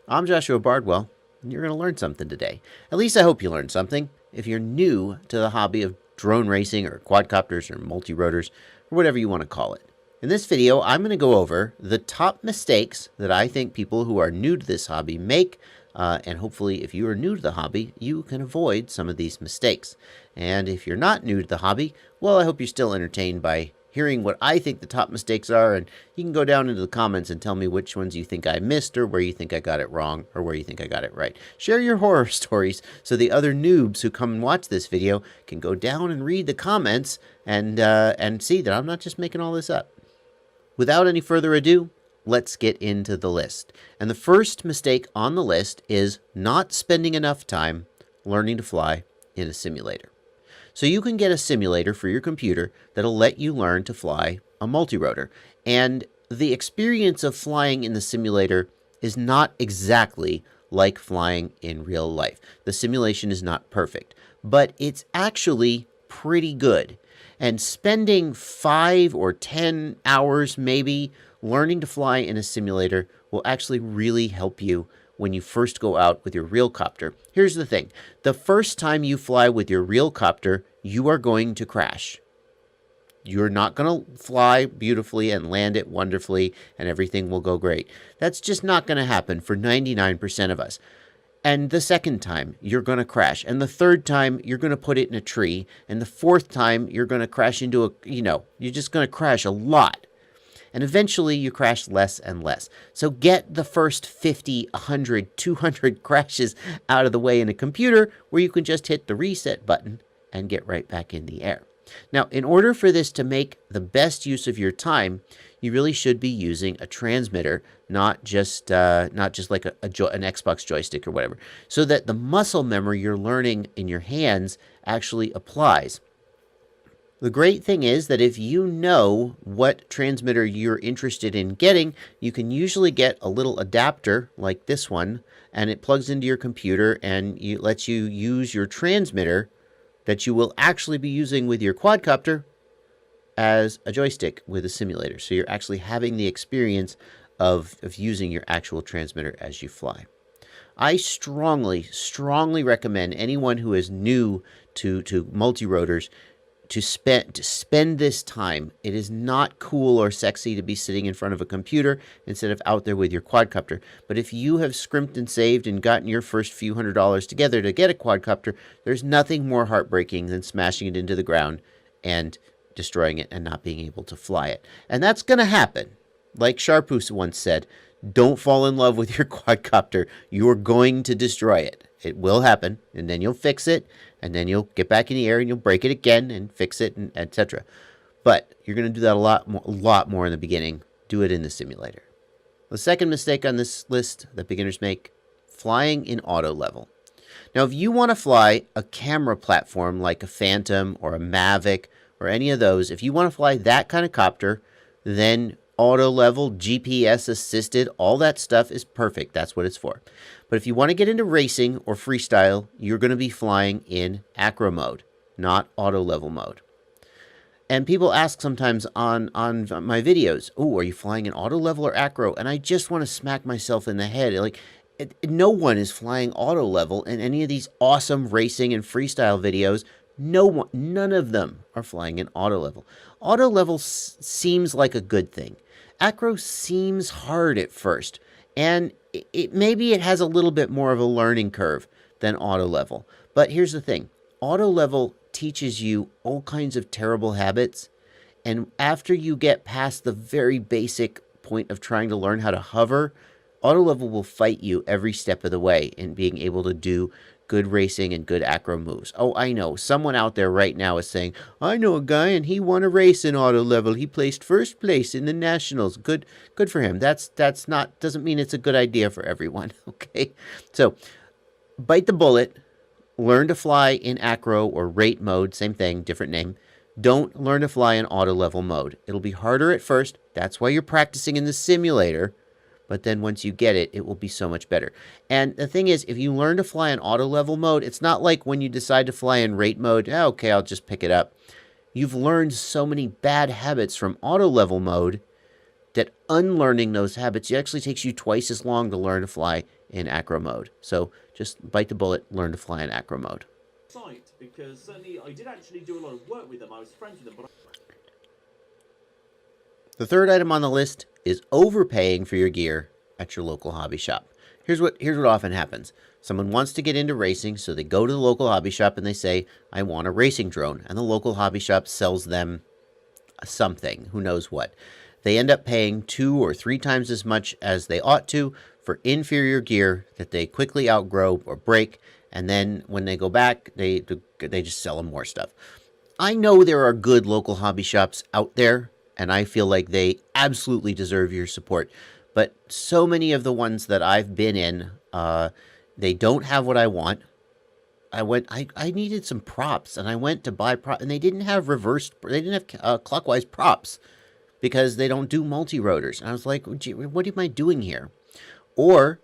I'm Joshua Bardwell, and you're going to learn something today. At least I hope you learned something. If you're new to the hobby of drone racing or quadcopters or multi-rotors or whatever you want to call it. In this video, I'm going to go over the top mistakes that I think people who are new to this hobby make, and hopefully if you are new to the hobby, you can avoid some of these mistakes. And if you're not new to the hobby, well, I hope you're still entertained by hearing what I think the top mistakes are, and you can go down into the comments and tell me which ones you think I missed, or where you think I got it wrong, or where you think I got it right. Share your horror stories so the other noobs who come and watch this video can go down and read the comments and see that I'm not just making all this up. Without any further ado, let's get into the list. And the first mistake on the list is not spending enough time learning to fly in a simulator. So you can get a simulator for your computer that'll let you learn to fly a multi-rotor. And the experience of flying in the simulator is not exactly like flying in real life. The simulation is not perfect, but it's actually pretty good. And spending 5 or 10 hours maybe learning to fly in a simulator will actually really help you when you first go out with your real copter. Here's the thing. The first time you fly with your real copter, you are going to crash. You're not going to fly beautifully and land it wonderfully and everything will go great. That's just not going to happen for 99% of us. And the second time, you're going to crash. And the third time, you're going to put it in a tree. And the fourth time, you're going to crash into you're just going to crash a lot. And eventually you crash less and less. So get the first 50, 100, 200 crashes out of the way in a computer where you can just hit the reset button and get right back in the air. Now, in order for this to make the best use of your time, you really should be using a transmitter, not just like an Xbox joystick or whatever, so that the muscle memory you're learning in your hands actually applies. The great thing is that if you know what transmitter you're interested in getting, you can usually get a little adapter like this one, and it plugs into your computer and it lets you use your transmitter that you will actually be using with your quadcopter as a joystick with a simulator. So you're actually having the experience of using your actual transmitter as you fly. I strongly recommend anyone who is new to multi-rotors to spend this time. It is not cool or sexy to be sitting in front of a computer instead of out there with your quadcopter. But if you have scrimped and saved and gotten your first few $100s together to get a quadcopter, there's nothing more heartbreaking than smashing it into the ground and destroying it and not being able to fly it. And that's going to happen. Like Sharpus once said, don't fall in love with your quadcopter. You're going to destroy it. It will happen, and then you'll fix it, and then you'll get back in the air and you'll break it again and fix it, and etc. But you're going to do that a lot more in the beginning. Do it in the simulator. The second mistake on this list that beginners make, flying in auto level. Now, if you want to fly a camera platform like a Phantom or a Mavic or any of those, if you want to fly that kind of copter, then auto level, GPS assisted, all that stuff is perfect. That's what it's for. But if you want to get into racing or freestyle, you're going to be flying in acro mode, not auto level mode. And people ask sometimes on my videos, oh, are you flying in auto level or acro? And I just want to smack myself in the head. Like, no one is flying auto level in any of these awesome racing and freestyle videos. None of them are flying in auto level. Auto level seems like a good thing. Acro seems hard at first, and maybe it has a little bit more of a learning curve than auto level. But here's the thing. Auto level teaches you all kinds of terrible habits, and after you get past the very basic point of trying to learn how to hover, auto level will fight you every step of the way in being able to do good racing and good acro moves. Oh, I know. Someone out there right now is saying, I know a guy and he won a race in auto level. He placed first place in the nationals. Good for him. Doesn't mean it's a good idea for everyone. Okay. So bite the bullet, learn to fly in acro or rate mode. Same thing, different name. Don't learn to fly in auto level mode. It'll be harder at first. That's why you're practicing in the simulator. But then once you get it, it will be so much better. And the thing is, if you learn to fly in auto level mode, it's not like when you decide to fly in rate mode, okay, I'll just pick it up. You've learned so many bad habits from auto level mode that unlearning those habits actually takes you twice as long to learn to fly in acro mode. So just bite the bullet, learn to fly in acro mode. Because certainly I did actually do a lot of work with them. I was friends with them. But The third item on the list is overpaying for your gear at your local hobby shop. Here's what often happens. Someone wants to get into racing, so they go to the local hobby shop and they say, I want a racing drone. And the local hobby shop sells them something, who knows what. They end up paying 2 or 3 times as much as they ought to for inferior gear that they quickly outgrow or break. And then when they go back, they just sell them more stuff. I know there are good local hobby shops out there, and I feel like they absolutely deserve your support. But so many of the ones that I've been in, they don't have what I want. I needed some props, and I went to buy props, and they didn't have clockwise props because they don't do multi-rotors. And I was like, gee, what am I doing here? Or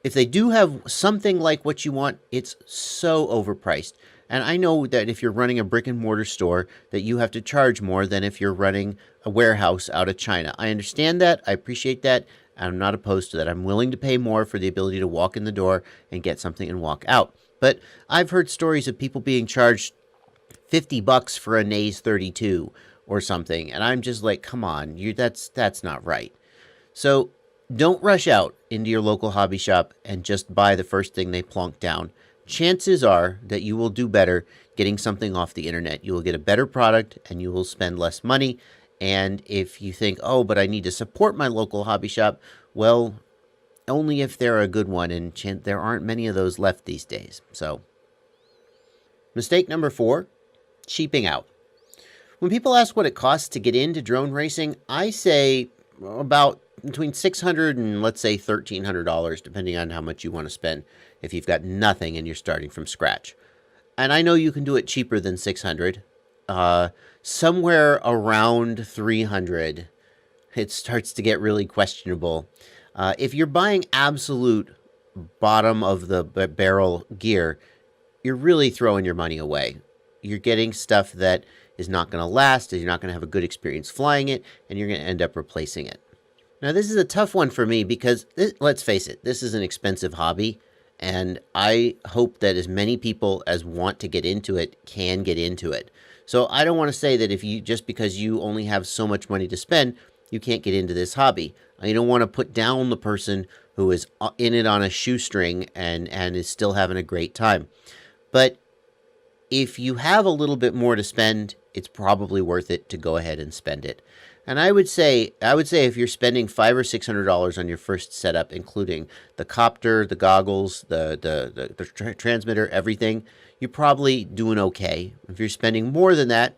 if they do have something like what you want, it's so overpriced. And I know that if you're running a brick and mortar store, that you have to charge more than if you're running a warehouse out of China. I understand that. I appreciate that. I'm not opposed to that. I'm willing to pay more for the ability to walk in the door and get something and walk out. But I've heard stories of people being charged $50 for a Naze 32 or something. And I'm just like, come on, that's not right. So don't rush out into your local hobby shop and just buy the first thing they plonk down. Chances are that you will do better getting something off the internet. You will get a better product and you will spend less money. And if you think, oh, but I need to support my local hobby shop, well, only if they're a good one, and there aren't many of those left these days. So, mistake number 4, cheaping out. When people ask what it costs to get into drone racing, I say about between $600 and let's say $1,300, depending on how much you want to spend if you've got nothing and you're starting from scratch. And I know you can do it cheaper than $600. Somewhere around $300, it starts to get really questionable. If you're buying absolute bottom of the barrel gear, you're really throwing your money away. You're getting stuff that is not going to last, you're not going to have a good experience flying it, and you're going to end up replacing it. Now, this is a tough one for me because, let's face it, this is an expensive hobby, and I hope that as many people as want to get into it can get into it. So I don't want to say that if you, just because you only have so much money to spend, you can't get into this hobby. I don't want to put down the person who is in it on a shoestring and is still having a great time. But if you have a little bit more to spend, it's probably worth it to go ahead and spend it. And I would say if you're spending $500 or $600 on your first setup, including the copter, the goggles, the transmitter, everything, you're probably doing okay. If you're spending more than that,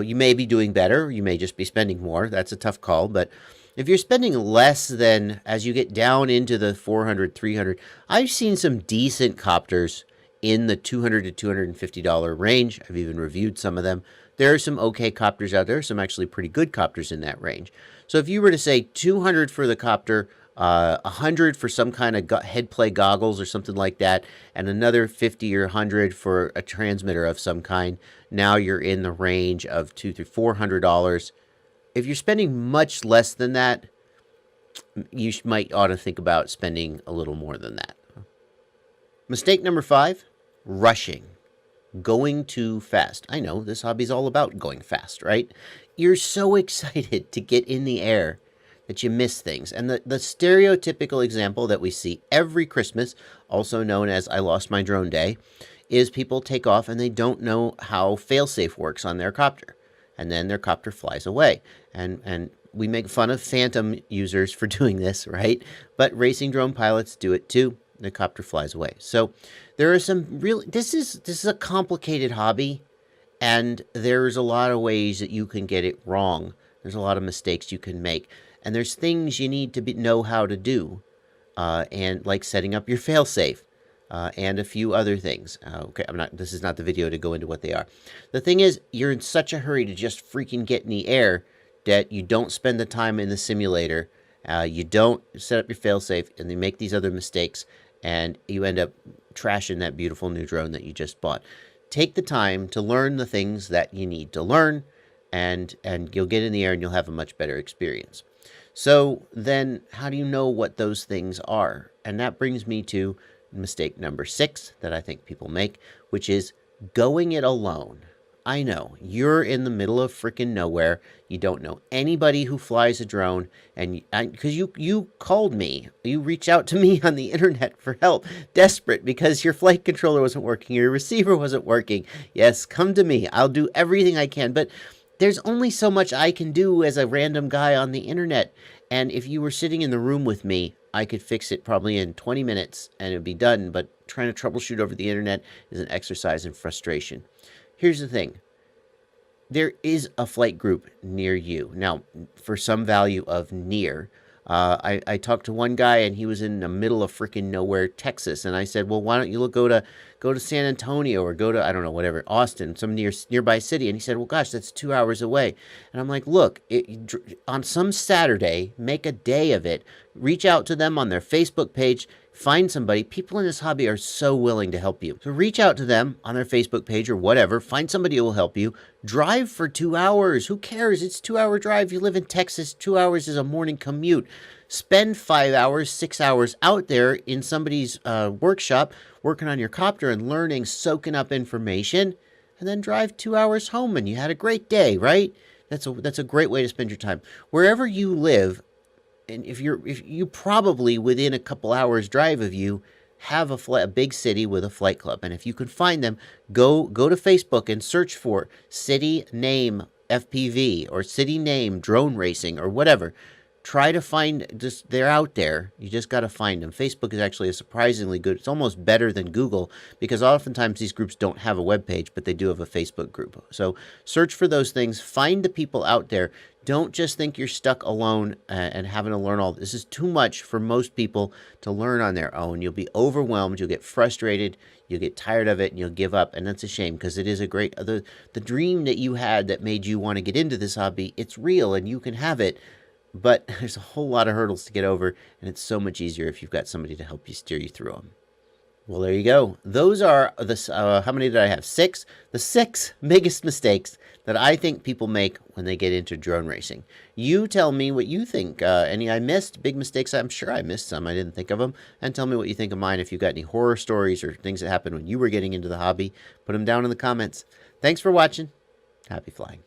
you may be doing better. You may just be spending more. That's a tough call. But if you're spending less than, as you get down into the $400, $300, I've seen some decent copters in the $200 to $250 range. I've even reviewed some of them. There are some okay copters out there, some actually pretty good copters in that range. So if you were to say $200 for the copter, $100 for some kind of head play goggles or something like that, and another $50 or $100 for a transmitter of some kind, now you're in the range of $200 to $400. If you're spending much less than that, you might ought to think about spending a little more than that. Mistake number 5, rushing. Going too fast. I know this hobby's all about going fast, right? You're so excited to get in the air that you miss things. And the stereotypical example that we see every Christmas, also known as I lost my drone day, is people take off and they don't know how failsafe works on their copter. And then their copter flies away. And we make fun of Phantom users for doing this, right? But racing drone pilots do it too. The copter flies away. So there are some really, this is a complicated hobby, and there's a lot of ways that you can get it wrong. There's a lot of mistakes you can make, and there's things you need to know how to do, and like setting up your failsafe, and a few other things. Okay, this is not the video to go into what they are. The thing is, you're in such a hurry to just freaking get in the air that you don't spend the time in the simulator. You don't set up your failsafe, and you make these other mistakes, and you end up trashing that beautiful new drone that you just bought. Take the time to learn the things that you need to learn, and you'll get in the air and you'll have a much better experience. So then how do you know what those things are? And that brings me to mistake number 6 that I think people make, which is going it alone. I know, you're in the middle of freaking nowhere. You don't know anybody who flies a drone, and because you called me, you reached out to me on the internet for help, desperate because your flight controller wasn't working, your receiver wasn't working. Yes, come to me. I'll do everything I can, but there's only so much I can do as a random guy on the internet. And if you were sitting in the room with me, I could fix it probably in 20 minutes and it'd be done. But trying to troubleshoot over the internet is an exercise in frustration. Here's the thing. There is a flight group near you. Now, for some value of near, I talked to one guy and he was in the middle of freaking nowhere, Texas. And I said, well, why don't you go to San Antonio or go to, I don't know, whatever, Austin, some nearby city. And he said, well, gosh, that's 2 hours away. And I'm like, look, on some Saturday, make a day of it. Reach out to them on their Facebook page. Find somebody. People in this hobby are so willing to help you. So reach out to them on their Facebook page or whatever. Find somebody who will help you. Drive for 2 hours. Who cares? It's a 2-hour drive. You live in Texas. 2 hours is a morning commute. Spend 5 hours, 6 hours out there in somebody's workshop working on your copter and learning, soaking up information, and then drive 2 hours home and you had a great day, right? That's a great way to spend your time. Wherever you live, and if you probably within a couple hours drive of you have a big city with a flight club. And if you can find them, go to Facebook and search for city name FPV or city name drone racing or whatever. Try to find, they're out there. You just got to find them. Facebook is actually a surprisingly good, it's almost better than Google because oftentimes these groups don't have a web page, but they do have a Facebook group. So search for those things. Find the people out there. Don't just think you're stuck alone and having to learn all this. Is too much for most people to learn on their own. You'll be overwhelmed. You'll get frustrated. You'll get tired of it and you'll give up. And that's a shame because it is a great, the dream that you had that made you want to get into this hobby, it's real and you can have it. But there's a whole lot of hurdles to get over, and it's so much easier if you've got somebody to help you steer you through them. Well, there you go. Those are the, how many did I have? 6? The 6 biggest mistakes that I think people make when they get into drone racing. You tell me what you think. Any I missed? Big mistakes? I'm sure I missed some. I didn't think of them. And tell me what you think of mine. If you've got any horror stories or things that happened when you were getting into the hobby, put them down in the comments. Thanks for watching. Happy flying.